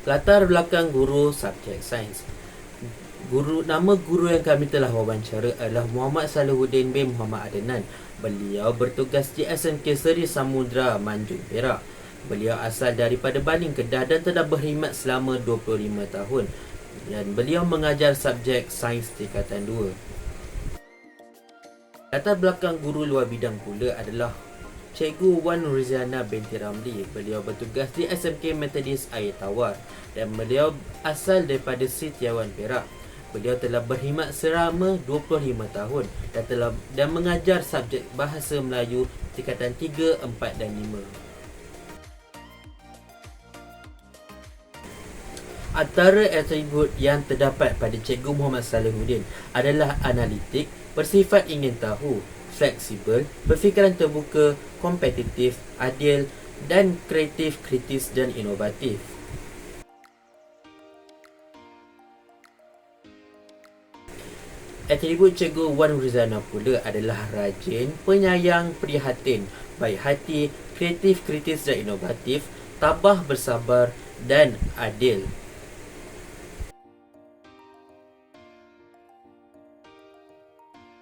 Latar belakang guru subjek sains. Nama guru yang kami telah wawancara adalah Muhammad Salihuddin bin Muhammad Adnan. Beliau bertugas di SMK Seri Samudra, Manjung, Perak. Beliau asal daripada Baling, Kedah dan telah berkhidmat selama 25 tahun. Dan beliau mengajar subjek sains tingkatan 2. Latar belakang guru luar bidang pula adalah Cikgu Wan Riziana binti Ramli. Beliau bertugas di SMK Methodist Air Tawar dan beliau asal daripada Sitiawan, Perak. Beliau telah berkhidmat selama 25 tahun dan mengajar subjek bahasa Melayu tingkatan 3, 4 dan 5. Antara atribut yang terdapat pada Cikgu Muhammad Salihuddin adalah analitik, bersifat ingin tahu, fleksibel, berfikiran terbuka, kompetitif, adil dan kreatif, kritis dan inovatif. Atribut Cikgu Wan Rizana pula adalah rajin, penyayang, prihatin, baik hati, kreatif, kritis dan inovatif, tabah, bersabar dan adil.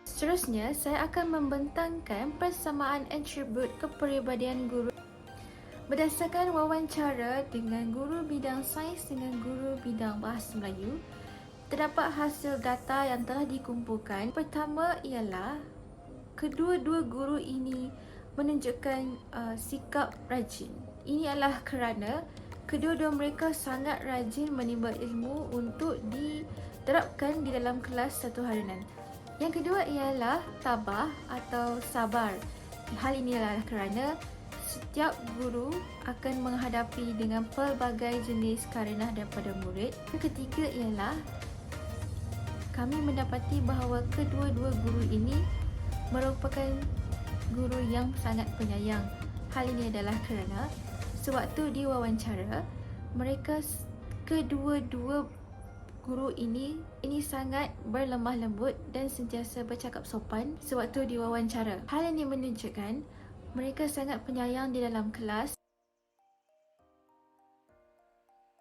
Seterusnya, saya akan membentangkan persamaan atribut kepribadian guru berdasarkan wawancara dengan guru bidang sains dengan guru bidang bahasa Melayu. Terdapat hasil data yang telah dikumpulkan. Pertama ialah kedua-dua guru ini menunjukkan sikap rajin. Ini adalah kerana kedua-dua mereka sangat rajin menimba ilmu untuk diterapkan di dalam kelas satu harian. Yang kedua ialah tabah atau sabar. Hal ini adalah kerana setiap guru akan menghadapi dengan pelbagai jenis karenah daripada murid. Yang ketiga ialah kami mendapati bahawa kedua-dua guru ini merupakan guru yang sangat penyayang. Hal ini adalah kerana sewaktu diwawancara, mereka kedua-dua guru ini sangat berlemah lembut dan sentiasa bercakap sopan sewaktu diwawancara. Hal ini menunjukkan mereka sangat penyayang di dalam kelas.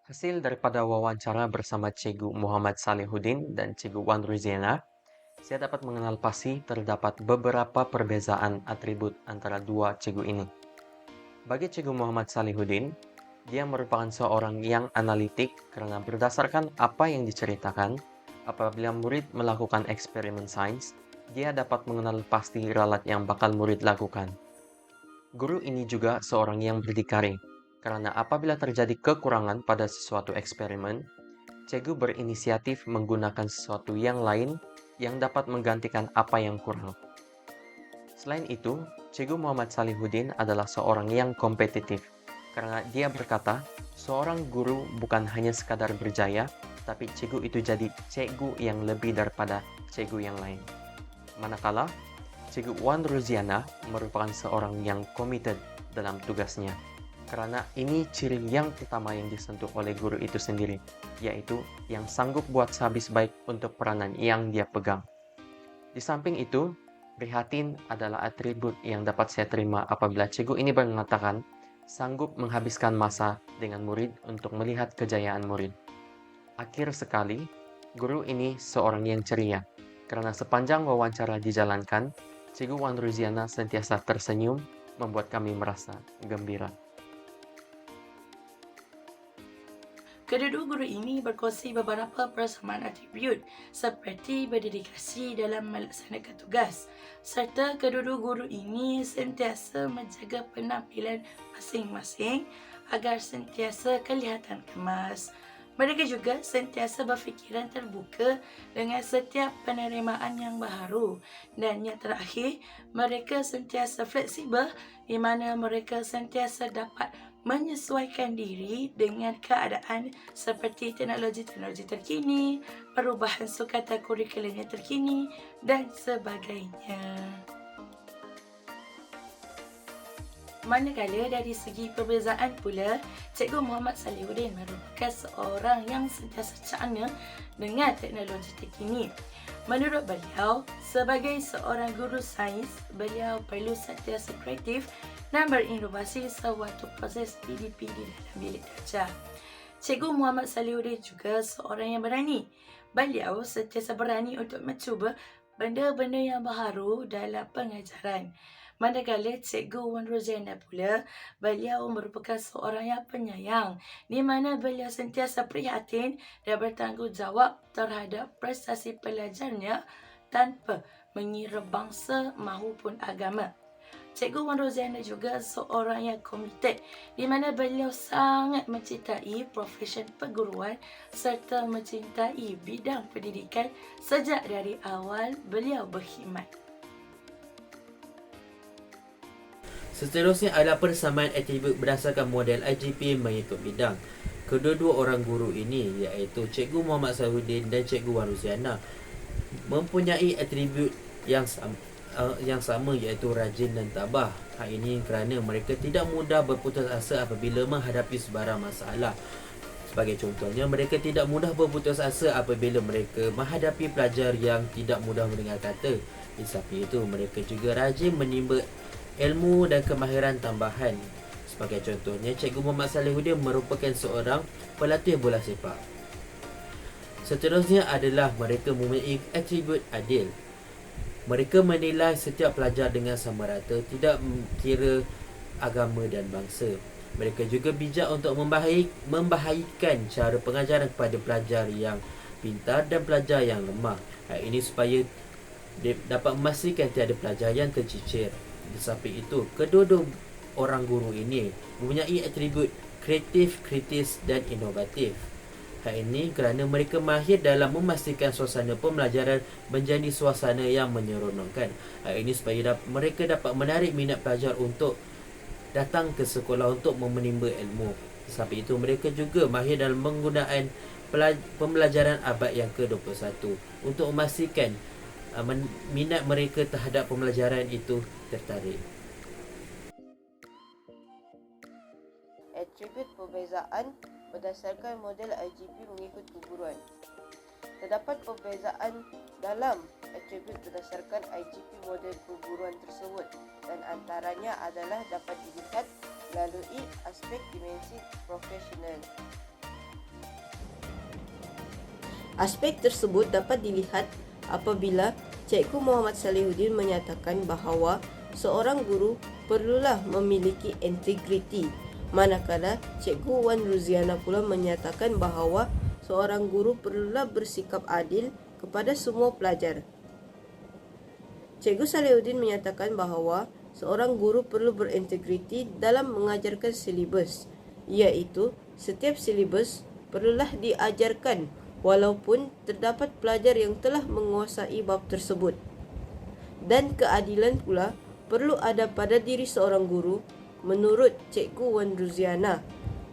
Hasil daripada wawancara bersama Cikgu Muhammad Salihuddin dan Cikgu Wan Riziana, saya dapat mengenal pasti terdapat beberapa perbezaan atribut antara dua cikgu ini. Bagi Cikgu Muhammad Salihuddin, dia merupakan seorang yang analitik karena berdasarkan apa yang diceritakan, apabila murid melakukan eksperimen sains, dia dapat mengenal pasti ralat yang bakal murid lakukan. Guru ini juga seorang yang berdikari, karena apabila terjadi kekurangan pada sesuatu eksperimen, cikgu berinisiatif menggunakan sesuatu yang lain yang dapat menggantikan apa yang kurang. Selain itu, Cikgu Muhammad Salihuddin adalah seorang yang kompetitif, karena dia berkata, seorang guru bukan hanya sekadar berjaya, tapi cikgu itu jadi cikgu yang lebih daripada cikgu yang lain. Manakala, Cikgu Wan Ruziana merupakan seorang yang committed dalam tugasnya, karena ini ciri yang pertama yang disentuh oleh guru itu sendiri, yaitu yang sanggup buat sehabis baik untuk peranan yang dia pegang. Di samping itu, prihatin adalah atribut yang dapat saya terima apabila cikgu ini mengatakan sanggup menghabiskan masa dengan murid untuk melihat kejayaan murid. Akhir sekali, guru ini seorang yang ceria, karena sepanjang wawancara dijalankan, Cikgu Wan Ruziana sentiasa tersenyum, membuat kami merasa gembira. Kedua-dua guru ini berkongsi beberapa persamaan atribut seperti berdedikasi dalam melaksanakan tugas, serta kedua-dua guru ini sentiasa menjaga penampilan masing-masing agar sentiasa kelihatan kemas. Mereka juga sentiasa berfikiran terbuka dengan setiap penerimaan yang baharu. Dan yang terakhir, mereka sentiasa fleksibel di mana mereka sentiasa dapat menyesuaikan diri dengan keadaan seperti teknologi-teknologi terkini, perubahan sukatan kurikulum yang terkini dan sebagainya. Manakala dari segi perbezaan pula, Cikgu Muhammad Salihuddin merupakan seorang yang sentiasa cakna dengan teknologi terkini. Menurut beliau, sebagai seorang guru sains, beliau perlu sentiasa kreatif dan berinovasi sewaktu proses PDP di dalam bilik darjah. Cikgu Muhammad Salihuddin juga seorang yang berani. Beliau sentiasa berani untuk mencuba benda-benda yang baharu dalam pengajaran. Manakala Cikgu Wan Roziana pula, beliau merupakan seorang yang penyayang, di mana beliau sentiasa prihatin dan bertanggungjawab terhadap prestasi pelajarnya tanpa mengira bangsa maupun agama. Cikgu Wan Roziana juga seorang yang komited, di mana beliau sangat mencintai profesion perguruan serta mencintai bidang pendidikan sejak dari awal beliau berkhidmat. Seterusnya adalah persamaan atribut berdasarkan model IGP mengikut bidang. Kedua-dua orang guru ini iaitu Cikgu Muhammad Salihuddin dan Cikgu Wan Roziana mempunyai atribut yang sama iaitu rajin dan tabah. Hal ini kerana mereka tidak mudah berputus asa apabila menghadapi sebarang masalah. Sebagai contohnya, mereka tidak mudah berputus asa apabila mereka menghadapi pelajar yang tidak mudah mendengar kata. Di samping itu, mereka juga rajin menimba ilmu dan kemahiran tambahan. Sebagai contohnya, Cikgu Muhammad Salihuddin merupakan seorang pelatih bola sepak. Seterusnya adalah mereka mempunyai atribut adil. Mereka menilai setiap pelajar dengan sama rata, tidak kira agama dan bangsa. Mereka juga bijak untuk membahagikan cara pengajaran kepada pelajar yang pintar dan pelajar yang lemah. Hal ini supaya dapat memastikan tiada pelajar yang tercicir. Di samping itu, kedua-dua orang guru ini mempunyai atribut kreatif, kritis dan inovatif. Hal ini kerana mereka mahir dalam memastikan suasana pembelajaran menjadi suasana yang menyeronokkan. Hal ini supaya mereka dapat menarik minat pelajar untuk datang ke sekolah untuk menimba ilmu. Di samping itu, mereka juga mahir dalam penggunaan pembelajaran abad yang ke-21 untuk memastikan minat mereka terhadap pembelajaran itu tertarik. Atribut perbezaan berdasarkan model IGP mengikut keguruan. Terdapat perbezaan dalam atribut berdasarkan IGP model keguruan tersebut dan antaranya adalah dapat dilihat melalui aspek dimensi profesional. Aspek tersebut dapat dilihat apabila Cikgu Muhammad Salihuddin menyatakan bahawa seorang guru perlulah memiliki integriti, manakala Cikgu Wan Roziana pula menyatakan bahawa seorang guru perlulah bersikap adil kepada semua pelajar. Cikgu Salihuddin menyatakan bahawa seorang guru perlu berintegriti dalam mengajarkan silibus, iaitu setiap silibus perlulah diajarkan walaupun terdapat pelajar yang telah menguasai bab tersebut. Dan keadilan pula perlu ada pada diri seorang guru menurut Cikgu Wan Roziana,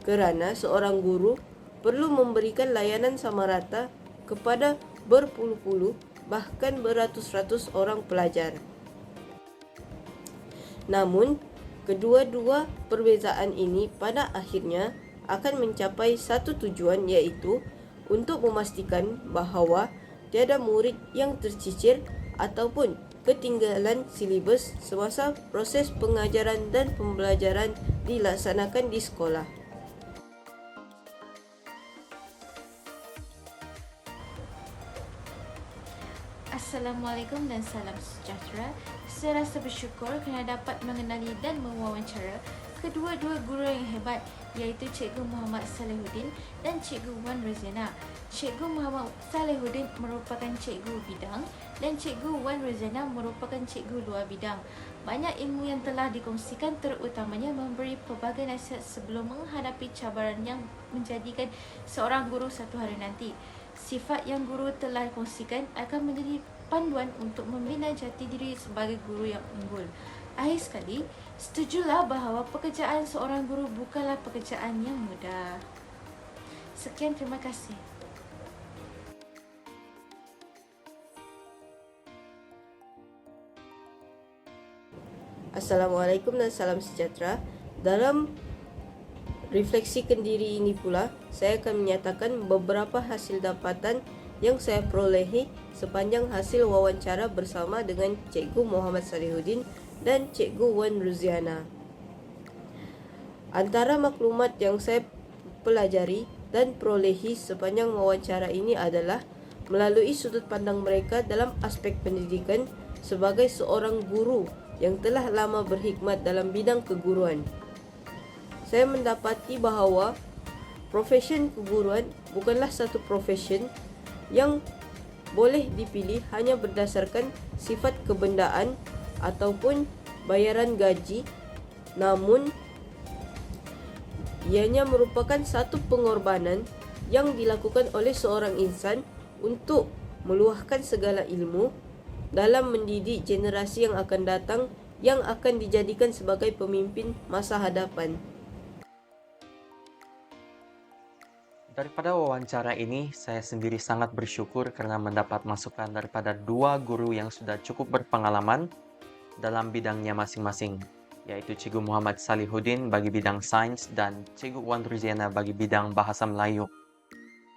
kerana seorang guru perlu memberikan layanan sama rata kepada berpuluh-puluh bahkan beratus-ratus orang pelajar. Namun, kedua-dua perbezaan ini pada akhirnya akan mencapai satu tujuan, iaitu untuk memastikan bahawa tiada murid yang tercicir ataupun ketinggalan silibus semasa proses pengajaran dan pembelajaran dilaksanakan di sekolah. Assalamualaikum dan salam sejahtera. Saya rasa bersyukur kerana dapat mengenali dan mewawancara kedua-dua guru yang hebat, iaitu Cikgu Muhammad Salihuddin dan Cikgu Wan Roziana. Cikgu Muhammad Salihuddin merupakan cikgu bidang dan Cikgu Wan Roziana merupakan cikgu luar bidang. Banyak ilmu yang telah dikongsikan, terutamanya memberi pelbagai nasihat sebelum menghadapi cabaran yang menjadikan seorang guru satu hari nanti. Sifat yang guru telah kongsikan akan menjadi panduan untuk membina jati diri sebagai guru yang unggul. Akhir sekali, setujulah bahawa pekerjaan seorang guru bukanlah pekerjaan yang mudah. Sekian, terima kasih. Assalamualaikum dan salam sejahtera. Dalam refleksikan diri ini pula, saya akan menyatakan beberapa hasil dapatan yang saya perolehi sepanjang hasil wawancara bersama dengan Cikgu Muhammad Salihuddin dan Cikgu Wan Roziana. Antara maklumat yang saya pelajari dan perolehi sepanjang wawancara ini adalah melalui sudut pandang mereka dalam aspek pendidikan sebagai seorang guru yang telah lama berkhidmat dalam bidang keguruan. Saya mendapati bahawa profesyen keguruan bukanlah satu profesyen yang boleh dipilih hanya berdasarkan sifat kebendaan ataupun bayaran gaji, namun ianya merupakan satu pengorbanan yang dilakukan oleh seorang insan untuk meluahkan segala ilmu dalam mendidik generasi yang akan datang yang akan dijadikan sebagai pemimpin masa hadapan. Daripada wawancara ini, saya sendiri sangat bersyukur karena mendapat masukan daripada dua guru yang sudah cukup berpengalaman dalam bidangnya masing-masing, yaitu Cikgu Muhammad Salihuddin bagi bidang sains dan Cikgu Wan Ruziana bagi bidang bahasa Melayu.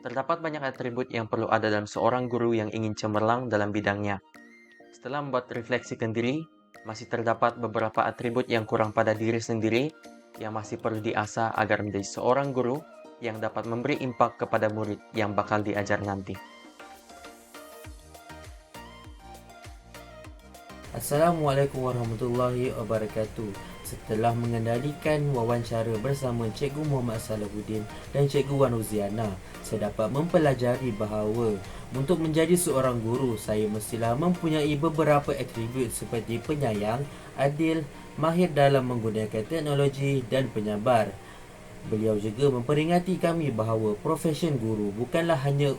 Terdapat banyak atribut yang perlu ada dalam seorang guru yang ingin cemerlang dalam bidangnya. Setelah membuat refleksikan diri, masih terdapat beberapa atribut yang kurang pada diri sendiri yang masih perlu diasah agar menjadi seorang guru yang dapat memberi impak kepada murid yang bakal diajar nanti. Assalamualaikum warahmatullahi wabarakatuh. Setelah mengendalikan wawancara bersama Cikgu Muhammad Salihuddin dan Cikgu Wan Ruziana, saya dapat mempelajari bahawa untuk menjadi seorang guru, saya mestilah mempunyai beberapa atribut seperti penyayang, adil, mahir dalam menggunakan teknologi dan penyabar. Beliau juga memperingati kami bahawa profesyen guru bukanlah hanya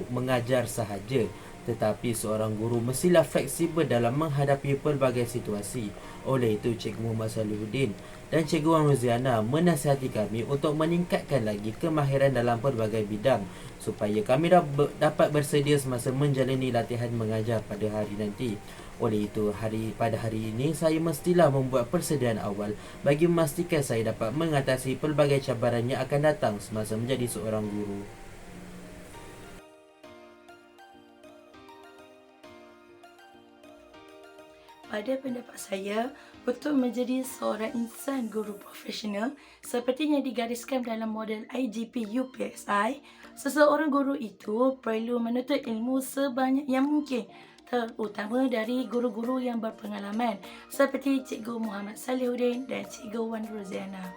mengajar sahaja, tetapi seorang guru mestilah fleksibel dalam menghadapi pelbagai situasi. Oleh itu, Cikgu Muhammad Salihuddin dan Cikgu Wan Ruziana menasihati kami untuk meningkatkan lagi kemahiran dalam pelbagai bidang supaya kami dapat bersedia semasa menjalani latihan mengajar pada hari nanti. Oleh itu, pada hari ini saya mestilah membuat persediaan awal bagi memastikan saya dapat mengatasi pelbagai cabaran yang akan datang semasa menjadi seorang guru. Pada pendapat saya, untuk menjadi seorang insan guru profesional seperti yang digariskan dalam model IGP UPSI, seseorang guru itu perlu menuntut ilmu sebanyak yang mungkin, terutama dari guru-guru yang berpengalaman seperti Cikgu Muhammad Salihuddin dan Cikgu Wan Ruziana.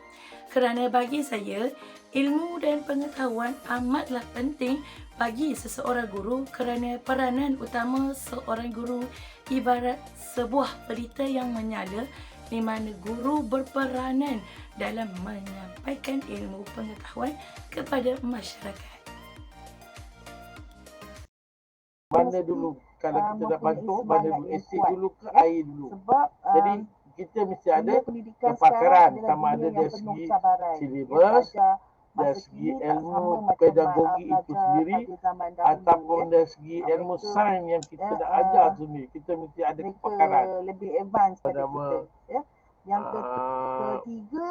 Kerana bagi saya, ilmu dan pengetahuan amatlah penting bagi seseorang guru kerana peranan utama seorang guru ibarat sebuah pelita yang menyala di mana guru berperanan dalam menyampaikan ilmu pengetahuan kepada masyarakat. Mana dulu kalau kita nak bantu, mana dulu asid dulu ke air dulu. Sebab Jadi kita mesti ada kepakaran sama ada dari segi silibus, dari segi ilmu pedagogi itu sendiri ataupun dari segi ilmu sains yang kita nak ajar sendiri. Kita mesti ada kepakaran. lebih advance pada Pertama, kita, ya. Yang ketiga,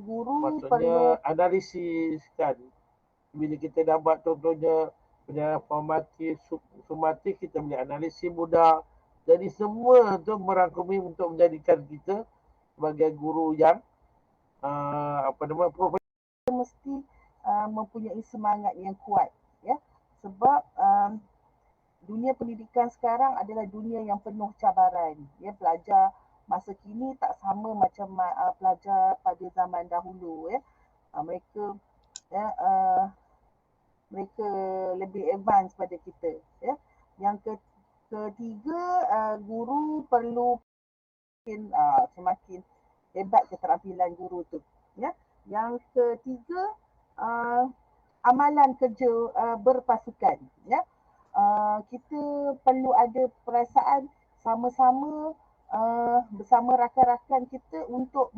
guru maksudnya perlu analisis kan. Bila kita dah buat contohnya penilaian formatif, sumatif, kita boleh analisis mudah. Jadi semua tu merangkumi untuk menjadikan kita sebagai guru yang mesti mempunyai semangat yang kuat, ya. Sebab dunia pendidikan sekarang adalah dunia yang penuh cabaran, ya. Pelajar masa kini tak sama macam pelajar pada zaman dahulu, ya. Mereka lebih advance pada kita, ya. Yang ketiga, guru perlu semakin hebat keterampilan guru tu, ya. Yang ketiga, amalan kerja berpasukan, ya. Kita perlu ada perasaan sama-sama bersama rakan-rakan kita untuk